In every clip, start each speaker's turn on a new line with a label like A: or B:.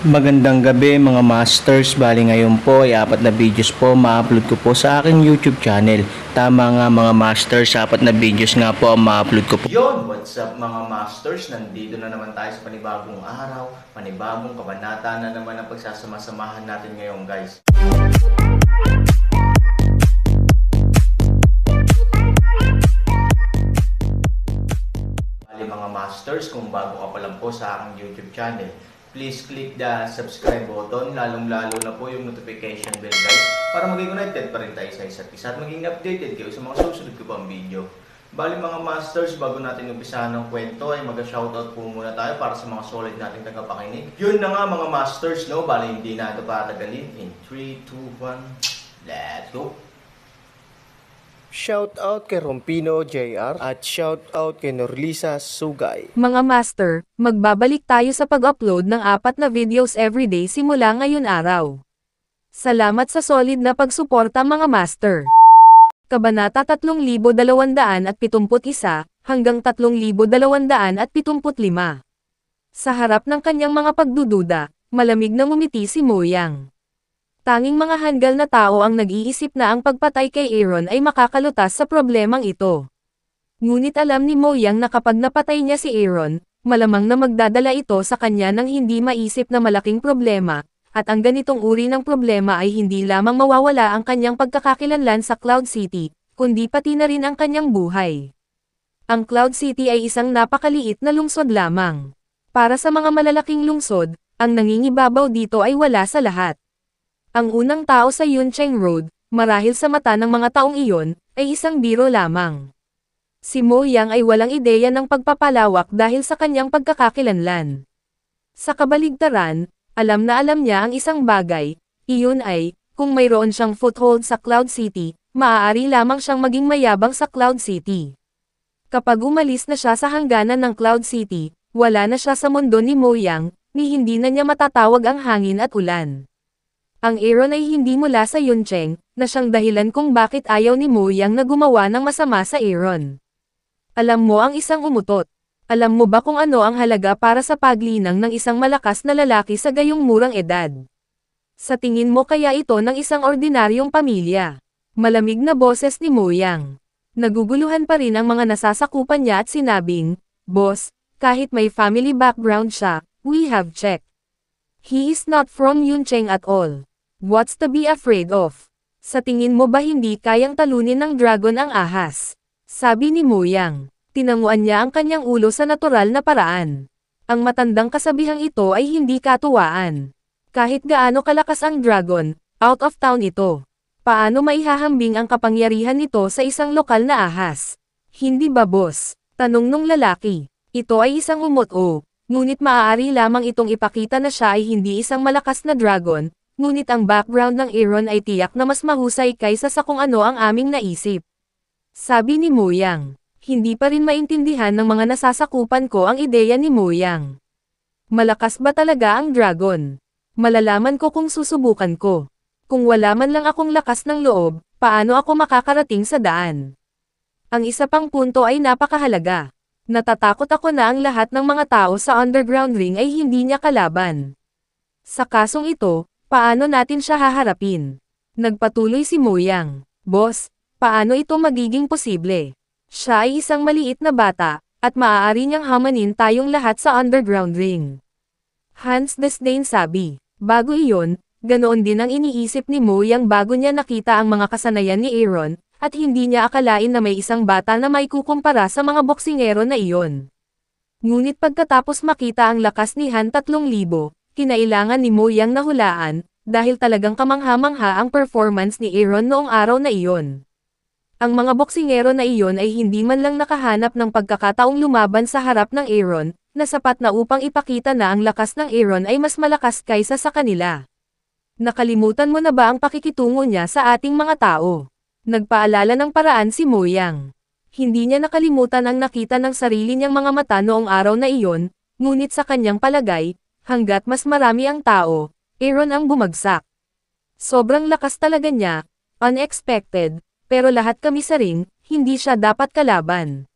A: Magandang gabi mga masters, bali ngayon po ay 4 na videos po ma-upload ko po sa aking YouTube channel. Tama nga mga masters, 4 na videos nga po ang ma-upload ko po. Yon, what's up mga masters, nandito na naman tayo sa panibagong araw, panibagong kabanata na naman ang pagsasama-samahan natin ngayon guys. Bali mga masters, kung bago ka pa lang po sa aking YouTube channel, please click the subscribe button, lalong-lalo na po yung notification bell guys, para maging connected pa rin tayo sa isa't isa at maging updated kayo sa mga susunod ko pang video. Bali mga masters, bago natin umpisahan ng kwento ay mag-shoutout po muna tayo para sa mga solid nating tagapakinig. Yun na nga mga masters, no? Bali hindi na ito patagalin. In 3, 2, 1, let's go!
B: Shoutout kay Rompino JR at shoutout kay Norlisa Sugay.
C: Mga master, magbabalik tayo sa pag-upload ng 4 na videos everyday simula ngayon araw. Salamat sa solid na pagsuporta mga master. Kabanata 3271 hanggang 3275. Sa harap ng kanyang mga pagdududa, malamig na ngumiti si Moyang. Tanging mga hanggal na tao ang nag-iisip na ang pagpatay kay Aaron ay makakalutas sa problemang ito. Ngunit alam ni Moyang na kapag napatay niya si Aaron, malamang na magdadala ito sa kanya ng hindi maisip na malaking problema, at ang ganitong uri ng problema ay hindi lamang mawawala ang kanyang pagkakakilanlan sa Cloud City, kundi pati na rin ang kanyang buhay. Ang Cloud City ay isang napakaliit na lungsod lamang. Para sa mga malalaking lungsod, ang nangingibabaw dito ay wala sa lahat. Ang unang tao sa Yuncheng Road, marahil sa mata ng mga taong iyon, ay isang biro lamang. Si Moyang ay walang ideya ng pagpapalawak dahil sa kanyang pagkakakilanlan. Sa kabaligtaran, alam na alam niya ang isang bagay, iyon ay, kung mayroon siyang foothold sa Cloud City, maaari lamang siyang maging mayabang sa Cloud City. Kapag umalis na siya sa hangganan ng Cloud City, wala na siya sa mundo ni Moyang, ni hindi na niya matatawag ang hangin at ulan. Ang Aaron ay hindi mula sa Yuncheng, na siyang dahilan kung bakit ayaw ni Moyang na gumawa ng masama sa Aaron. Alam mo ang isang umutot. Alam mo ba kung ano ang halaga para sa paglinang ng isang malakas na lalaki sa gayong murang edad? Sa tingin mo kaya ito ng isang ordinaryong pamilya? Malamig na boses ni Moyang. Naguguluhan pa rin ang mga nasasakupan niya at sinabing, "Boss, kahit may family background siya, we have checked. He is not from Yuncheng at all. What's to be afraid of? Sa tingin mo ba hindi kayang talunin ng dragon ang ahas?" Sabi ni Moyang. Tinanguan niya ang kanyang ulo sa natural na paraan. Ang matandang kasabihang ito ay hindi katuwaan. Kahit gaano kalakas ang dragon, out of town ito. Paano maihahambing ang kapangyarihan nito sa isang lokal na ahas? Hindi ba boss? Tanong nung lalaki. Ito ay isang umot-o, ngunit maaari lamang itong ipakita na siya ay hindi isang malakas na dragon, ngunit ang background ng Aaron ay tiyak na mas mahusay kaysa sa kung ano ang aming naisip. Sabi ni Moyang. Hindi pa rin maintindihan ng mga nasasakupan ko ang ideya ni Moyang. Malakas ba talaga ang dragon? Malalaman ko kung susubukan ko. Kung wala man lang akong lakas ng loob, paano ako makakarating sa daan? Ang isa pang punto ay napakahalaga. Natatakot ako na ang lahat ng mga tao sa underground ring ay hindi niya kalaban. Sa kasong ito, paano natin siya haharapin? Nagpatuloy si Moyang. Boss, paano ito magiging posible? Siya ay isang maliit na bata, at maaari niyang hamanin tayong lahat sa underground ring. Hans Desdain sabi. Bago iyon, ganoon din ang iniisip ni Moyang bago niya nakita ang mga kasanayan ni Aaron, at hindi niya akalain na may isang bata na may kukumpara sa mga boksingero na iyon. Ngunit pagkatapos makita ang lakas ni Han 3,000, kinailangan ni Moyang na hulaan, dahil talagang kamangha-mangha ang performance ni Aaron noong araw na iyon. Ang mga boksingero na iyon ay hindi man lang nakahanap ng pagkakataong lumaban sa harap ng Aaron, na sapat na upang ipakita na ang lakas ng Aaron ay mas malakas kaysa sa kanila. Nakalimutan mo na ba ang pakikitungo niya sa ating mga tao? Nagpaalala ng paraan si Moyang. Hindi niya nakalimutan ang nakita ng sarili niyang mga mata noong araw na iyon, ngunit sa kanyang palagay, hanggat mas marami ang tao, Aaron ang bumagsak. Sobrang lakas talaga niya, unexpected, pero lahat kami sa ring, hindi siya dapat kalaban.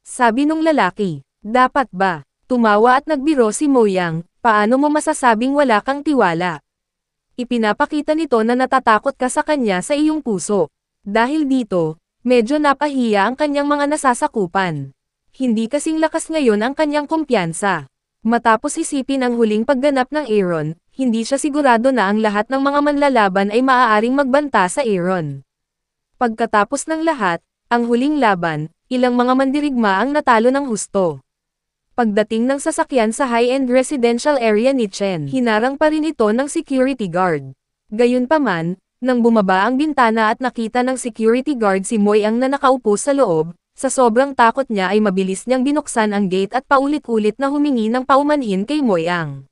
C: Sabi nung lalaki. Dapat ba? Tumawa at nagbiro si Moyang, Paano mo masasabing wala kang tiwala? Ipinapakita nito na natatakot ka sa kanya sa iyong puso. Dahil dito, medyo napahiya ang kanyang mga nasasakupan. Hindi kasing lakas ngayon ang kanyang kumpiyansa. Matapos isipin ang huling pagganap ng Aaron, hindi siya sigurado na ang lahat ng mga manlalaban ay maaaring magbanta sa Aaron. Pagkatapos ng lahat, ang huling laban, ilang mga mandirigma ang natalo ng husto. Pagdating ng sasakyan sa high-end residential area ni Chen, hinarang pa rin ito ng security guard. Gayunpaman, nang bumaba ang bintana at nakita ng security guard si Moyang na nakaupo sa loob, sa sobrang takot niya ay mabilis niyang binuksan ang gate at paulit-ulit na humingi ng paumanhin kay Moyang.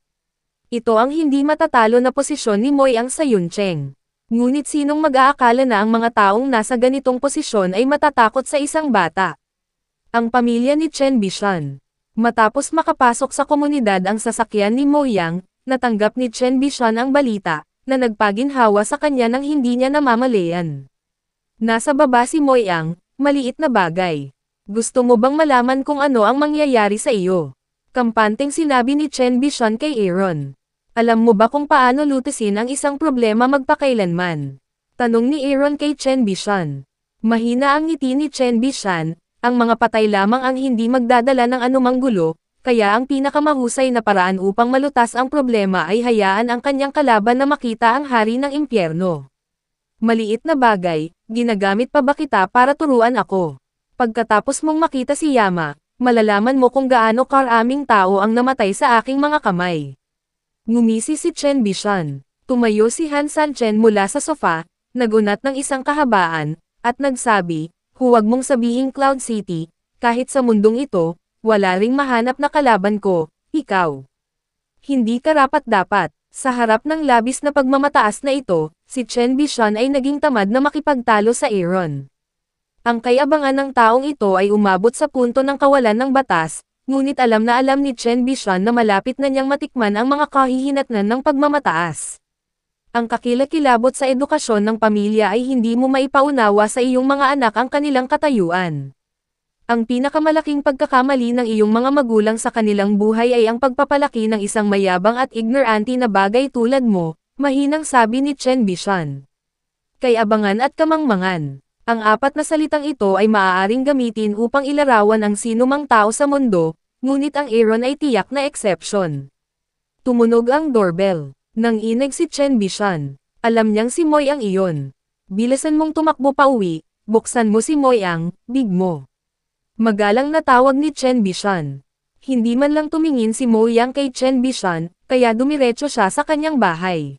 C: Ito ang hindi matatalo na posisyon ni Moyang sa Yuncheng. Ngunit sinong mag-aakala na ang mga taong nasa ganitong posisyon ay matatakot sa isang bata? Ang pamilya ni Chen Bishan. Matapos makapasok sa komunidad ang sasakyan ni Moyang, natanggap ni Chen Bishan ang balita, na nagpaginhawa sa kanya nang hindi niya namamalayan. Nasa baba si Moyang, maliit na bagay. Gusto mo bang malaman kung ano ang mangyayari sa iyo? Kampanteng sinabi ni Chen Bishan kay Aaron. Alam mo ba kung paano lutasin ang isang problema magpakailanman? Tanong ni Aaron kay Chen Bishan. Mahina ang ngiti ni Chen Bishan, ang mga patay lamang ang hindi magdadala ng anumang gulo, kaya ang pinakamahusay na paraan upang malutas ang problema ay hayaan ang kanyang kalaban na makita ang hari ng impyerno. Maliit na bagay, ginagamit pa ba kita para turuan ako? Pagkatapos mong makita si Yama, malalaman mo kung gaano karaming tao ang namatay sa aking mga kamay. Ngumisi si Chen Bishan. Tumayo si Han Sanchen mula sa sofa, nagunat ng isang kahabaan, at nagsabi, huwag mong sabihing Cloud City, kahit sa mundong ito, wala ring mahanap na kalaban ko, ikaw. Hindi karapat-dapat. Sa harap ng labis na pagmamataas na ito, si Chen Bishan ay naging tamad na makipagtalo sa Aaron. Ang kayabangan ng taong ito ay umabot sa punto ng kawalan ng batas, ngunit alam na alam ni Chen Bishan na malapit na niyang matikman ang mga kahihinatnan ng pagmamataas. Ang kakilakilabot sa edukasyon ng pamilya ay hindi mo maipaunawa sa iyong mga anak ang kanilang katayuan. Ang pinakamalaking pagkakamali ng iyong mga magulang sa kanilang buhay ay ang pagpapalaki ng isang mayabang at ignorante na bagay tulad mo, mahinang sabi ni Chen Bishan. Kayabangan at kamangmangan. Ang apat na salitang ito ay maaaring gamitin upang ilarawan ang sinumang tao sa mundo, ngunit ang Aaron ay tiyak na exception. Tumunog ang doorbell. Nang inig si Chen Bishan, alam niyang si Moyang iyon. Bilisan mong tumakbo pa uwi, buksan mo si Moyang, big mo. Magalang na tawag ni Chen Bishan. Hindi man lang tumingin si Moyang kay Chen Bishan, kaya dumiretso siya sa kanyang bahay.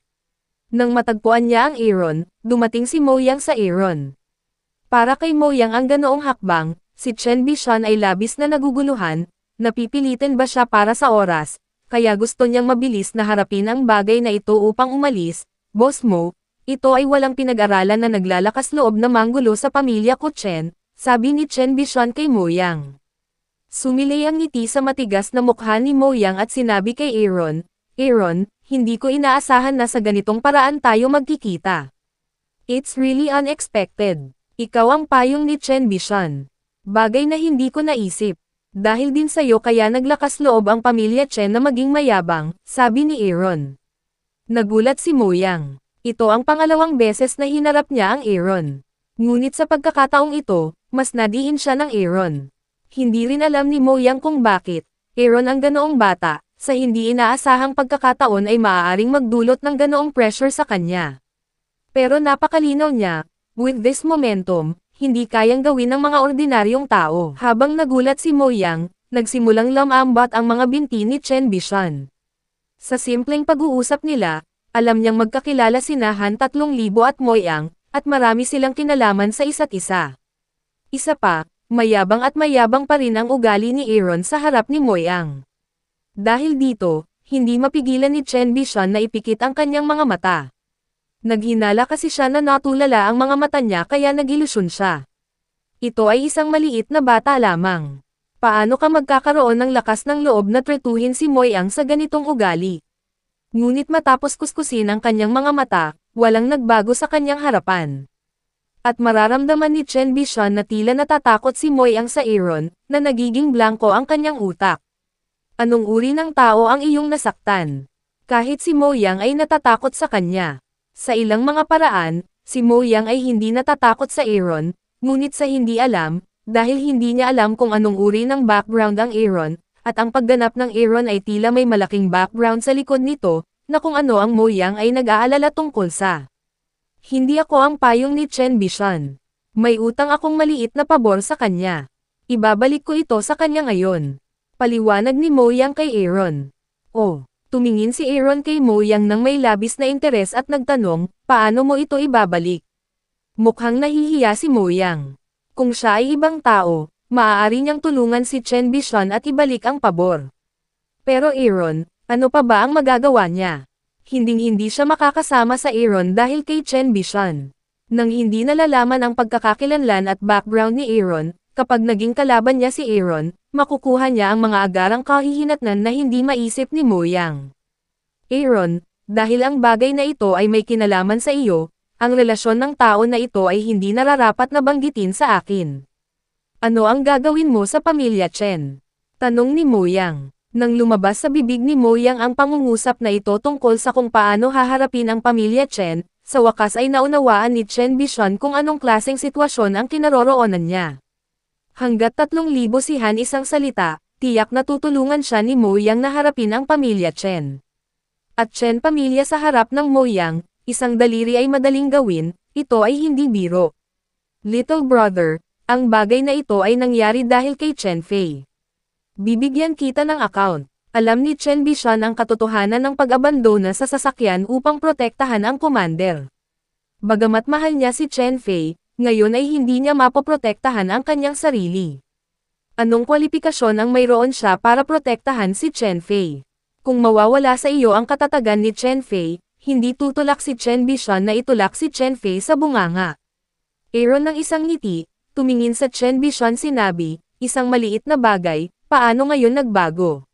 C: Nang matagpuan niya ang Aaron, dumating si Moyang sa Aaron. Para kay Moyang ang ganoong hakbang, si Chen Bishan ay labis na naguguluhan, napipilitin ba siya para sa oras, kaya gusto niyang mabilis na harapin ang bagay na ito upang umalis. Boss mo, ito ay walang pinag-aralan na naglalakas loob na manggulo sa pamilya ko Chen, sabi ni Chen Bishan kay Moyang. Sumilay ang ngiti sa matigas na mukha ni Moyang at sinabi kay Aaron, Aaron, hindi ko inaasahan na sa ganitong paraan tayo magkikita. It's really unexpected. Ikaw ang payong ni Chen Bishan. Bagay na hindi ko naisip. Dahil din sa'yo kaya naglakas loob ang pamilya Chen na maging mayabang, sabi ni Aaron. Nagulat si Moyang. Ito ang pangalawang beses na hinarap niya ang Aaron. Ngunit sa pagkakataong ito, mas nadiin siya ng Aaron. Hindi rin alam ni Moyang kung bakit. Aaron ang ganoong bata, sa hindi inaasahang pagkakataon ay maaaring magdulot ng ganoong pressure sa kanya. Pero napakalinaw niya, with this momentum, hindi kayang gawin ng mga ordinaryong tao. Habang nagulat si Moyang, nagsimulang lamambat ang mga binti ni Chen Bishan. Sa simpleng pag-uusap nila, alam niyang magkakilala sina Han 3,000 at Moyang, at marami silang kinalaman sa isa't isa. Isa pa, mayabang pa rin ang ugali ni Aaron sa harap ni Moyang. Dahil dito, hindi mapigilan ni Chen Bishan na ipikit ang kanyang mga mata. Naghinala kasi siya na natulala ang mga mata niya kaya nagilusyon siya. Ito ay isang maliit na bata lamang. Paano ka magkakaroon ng lakas ng loob na tretuhin si Moyang sa ganitong ugali? Ngunit matapos kuskusin ang kanyang mga mata, walang nagbago sa kanyang harapan. At mararamdaman ni Chen Bishan na tila natatakot si Moyang sa Aaron, na nagiging blanko ang kanyang utak. Anong uri ng tao ang iyong nasaktan? Kahit si Mo Yang ay natatakot sa kanya. Sa ilang mga paraan, si Mo Yang ay hindi natatakot sa Aaron, ngunit sa hindi alam, dahil hindi niya alam kung anong uri ng background ang Aaron, at ang pagganap ng Aaron ay tila may malaking background sa likod nito, na kung ano ang Mo Yang ay nag-aalala tungkol sa. Hindi ako ang payong ni Chen Bishan. May utang akong maliit na pabor sa kanya. Ibabalik ko ito sa kanya ngayon. Paliwanag ni Mo Yang kay Aaron. Oh, tumingin si Aaron kay Mo Yang nang may labis na interes at nagtanong, paano mo ito ibabalik? Mukhang nahihiya si Mo Yang. Kung siya ay ibang tao, maaari niyang tulungan si Chen Bishan at ibalik ang pabor. Pero Aaron, ano pa ba ang magagawa niya? Hinding-hindi siya makakasama sa Aaron dahil kay Chen Bishan. Nang hindi nalalaman ang pagkakakilanlan at background ni Aaron, kapag naging kalaban niya si Aaron, makukuha niya ang mga agarang kahihinatnan na hindi maisip ni Mo Yang. Aaron, dahil ang bagay na ito ay may kinalaman sa iyo, ang relasyon ng tao na ito ay hindi nararapat na banggitin sa akin. Ano ang gagawin mo sa pamilya Chen? Tanong ni Mo Yang. Nang lumabas sa bibig ni Mo Yang ang pangungusap na ito tungkol sa kung paano haharapin ang pamilya Chen, sa wakas ay naunawaan ni Chen Bishan kung anong klaseng sitwasyon ang kinaroroonan niya. Hanggat 3,000 sihan isang salita, tiyak na tutulungan siya ni Mo Yang na harapin ang pamilya Chen. At Chen pamilya sa harap ng Mo Yang, isang daliri ay madaling gawin, ito ay hindi biro. Little brother, ang bagay na ito ay nangyari dahil kay Chen Fei. Bibigyan kita ng account. Alam ni Chen Bishan ang katotohanan ng pag-abandona sa sasakyan upang protektahan ang commander. Bagamat mahal niya si Chen Fei, ngayon ay hindi niya mapoprotektahan ang kanyang sarili. Anong kwalifikasyon ang mayroon siya para protektahan si Chen Fei? Kung mawawala sa iyo ang katatagan ni Chen Fei, hindi tutulak si Chen Bishan na itulak si Chen Fei sa bunganga. Aaron ng isang ngiti, tumingin sa Chen Bishan sinabi, isang maliit na bagay, paano ngayon nagbago?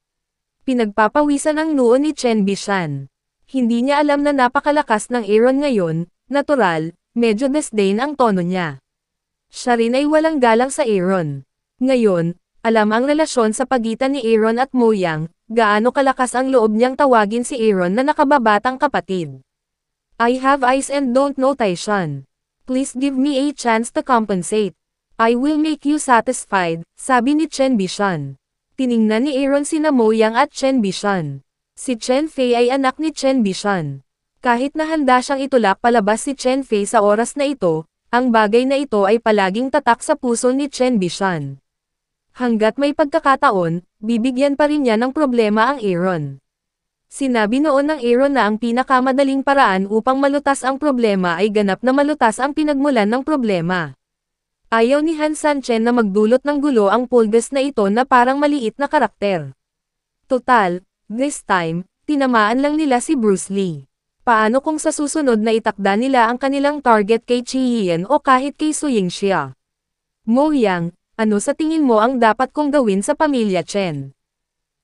C: Pinagpapawisan ang noo ni Chen Bishan. Hindi niya alam na napakalakas ng Aaron ngayon, natural, medyo disdain ang tono niya. Siya rin ay walang galang sa Aaron. Ngayon, alam ang relasyon sa pagitan ni Aaron at Mo Yang, gaano kalakas ang loob niyang tawagin si Aaron na nakababatang kapatid. I have eyes and don't know Taishan. Please give me a chance to compensate. I will make you satisfied, sabi ni Chen Bishan. Tiningnan ni Aaron sina Mo Yang at Chen Bishan. Si Chen Fei ay anak ni Chen Bishan. Kahit na handa siyang itulak palabas si Chen Fei sa oras na ito, ang bagay na ito ay palaging tatak sa puso ni Chen Bishan. Hanggat may pagkakataon, bibigyan pa rin niya ng problema ang Aaron. Sinabi noon ng Aaron na ang pinakamadaling paraan upang malutas ang problema ay ganap na malutas ang pinagmulan ng problema. Ayaw ni Han Sanchen na magdulot ng gulo ang pulgas na ito na parang maliit na karakter. Total, this time, tinamaan lang nila si Bruce Lee. Paano kung sa susunod na itakda nila ang kanilang target kay Chi Yian o kahit kay Su Yingxia? Mo Yang, ano sa tingin mo ang dapat kong gawin sa pamilya Chen?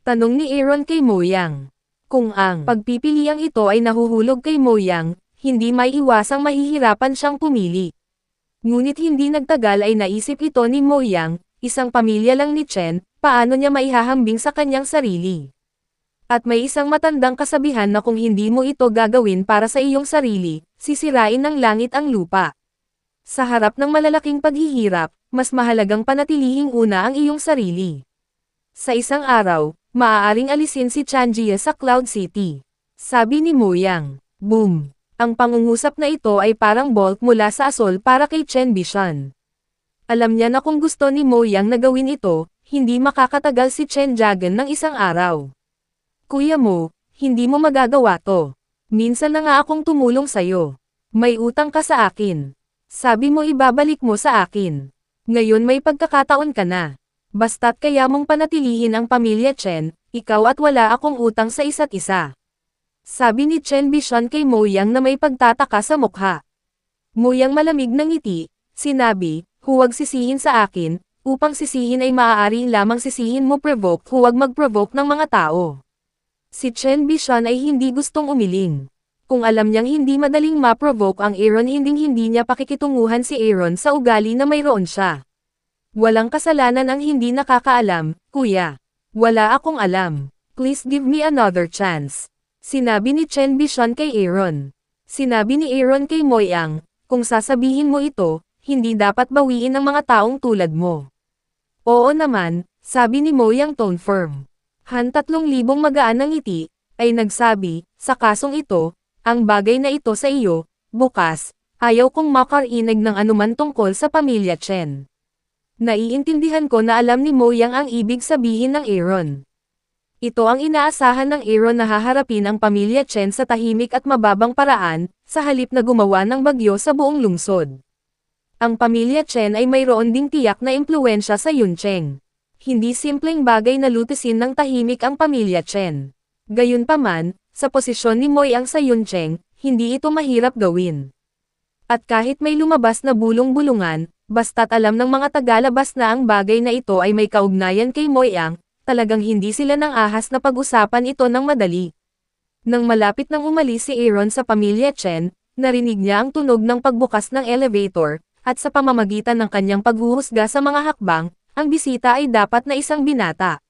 C: Tanong ni Aaron kay Mo Yang. Kung ang pagpipiliang ito ay nahuhulog kay Mo Yang, hindi may iwasang mahihirapan siyang pumili. Ngunit hindi nagtagal ay naisip ito ni Mo Yang, isang pamilya lang ni Chen, paano niya maihahambing sa kanyang sarili. At may isang matandang kasabihan na kung hindi mo ito gagawin para sa iyong sarili, sisirain ng langit ang lupa. Sa harap ng malalaking paghihirap, mas mahalagang panatilihing una ang iyong sarili. Sa isang araw, maaaring alisin si Changjia sa Cloud City. Sabi ni Mo Yang. Boom! Ang pangungusap na ito ay parang bolt mula sa asol para kay Chen Bishan. Alam niya na kung gusto ni Mo Yang na gawin ito, hindi makakatagal si Chen Jagan ng isang araw. Kuya Mo, hindi mo magagawa to. Minsan na nga akong tumulong sa'yo. May utang ka sa akin. Sabi mo ibabalik mo sa akin. Ngayon may pagkakataon ka na. Basta't kaya mong panatilihin ang pamilya Chen, ikaw at wala akong utang sa isa't isa. Sabi ni Chen Bishan kay Mo Yang na may pagtataka sa mukha. Mo Yang malamig ng ngiti, sinabi, huwag sisihin sa akin, upang sisihin ay maaari lamang sisihin mo provoke, huwag mag-provoke ng mga tao. Si Chen Bishan ay hindi gustong umiling. Kung alam niyang hindi madaling ma-provoke ang Aaron hindi niya pakikitunguhan si Aaron sa ugali na mayroon siya. Walang kasalanan ang hindi nakakaalam, kuya. Wala akong alam. Please give me another chance. Sinabi ni Chen Bishon kay Aaron. Sinabi ni Aaron kay Moyang, kung sasabihin mo ito, hindi dapat bawiin ng mga taong tulad mo. Oo naman, sabi ni Moyang tone firm. Han 3,000 magaan ng ngiti, ay nagsabi, sa kasong ito, ang bagay na ito sa iyo, bukas, ayaw kong makarinig ng anuman tungkol sa pamilya Chen. Naiintindihan ko na alam ni Moyang ang ibig sabihin ng Aaron. Ito ang inaasahan ng Aaron na haharapin ang pamilya Chen sa tahimik at mababang paraan, sa halip na gumawa ng bagyo sa buong lungsod. Ang pamilya Chen ay mayroon ding tiyak na impluwensya sa Yuncheng. Hindi simpleng bagay na lutisin ng tahimik ang pamilya Chen. Gayunpaman, sa posisyon ni Moyang sa Yuncheng, hindi ito mahirap gawin. At kahit may lumabas na bulong-bulungan, basta't alam ng mga tagalabas na ang bagay na ito ay may kaugnayan kay Moyang, talagang hindi sila nang ahas na pag-usapan ito ng madali. Nang malapit nang umalis si Aaron sa pamilya Chen, narinig niya ang tunog ng pagbukas ng elevator, at sa pamamagitan ng kanyang paghuhusga sa mga hakbang, ang bisita ay dapat na isang binata.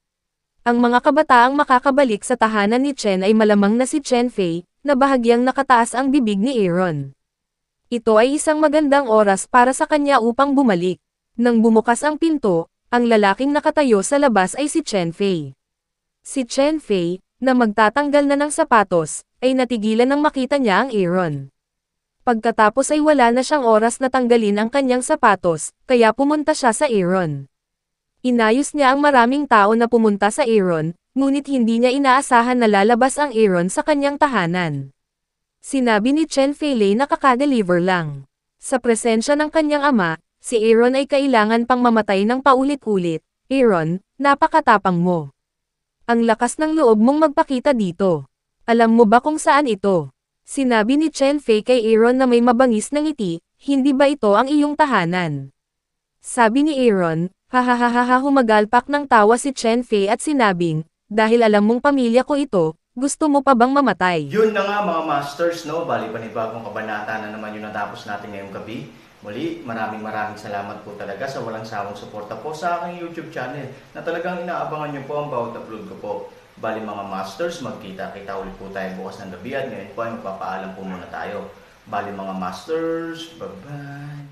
C: Ang mga kabataang makakabalik sa tahanan ni Chen ay malamang na si Chen Fei, na bahagyang nakataas ang bibig ni Aaron. Ito ay isang magandang oras para sa kanya upang bumalik. Nang bumukas ang pinto, ang lalaking nakatayo sa labas ay si Chen Fei. Si Chen Fei, na magtatanggal na ng sapatos, ay natigilan nang makita niya ang Aaron. Pagkatapos ay wala na siyang oras na tanggalin ang kanyang sapatos, kaya pumunta siya sa Aaron. Inayos niya ang maraming tao na pumunta sa Aaron, ngunit hindi niya inaasahan na lalabas ang Aaron sa kanyang tahanan. Sinabi ni Chen Fei na kakadeliver lang. Sa presensya ng kanyang ama, si Aaron ay kailangan pang mamatay ng paulit-ulit. Aaron, napakatapang mo. Ang lakas ng loob mong magpakita dito. Alam mo ba kung saan ito? Sinabi ni Chen Fei kay Aaron na may mabangis na ngiti, hindi ba ito ang iyong tahanan? Sabi ni Aaron, hahaha humagalpak ng tawa si Chen Fei at sinabing, dahil alam mong pamilya ko ito, gusto mo pa bang mamatay?
A: Yun na nga mga masters, no? Bali panibagong kabanata na naman yung natapos natin ngayong gabi. Muli, maraming salamat po talaga sa walang sawang suporta po sa aking YouTube channel na talagang inaabangan nyo po ang bawat upload ko po. Bali mga masters, magkita-kita ulit po tayo bukas ng gabi at ngayon po ay magpapaalam po muna tayo. Bali mga masters, bye-bye!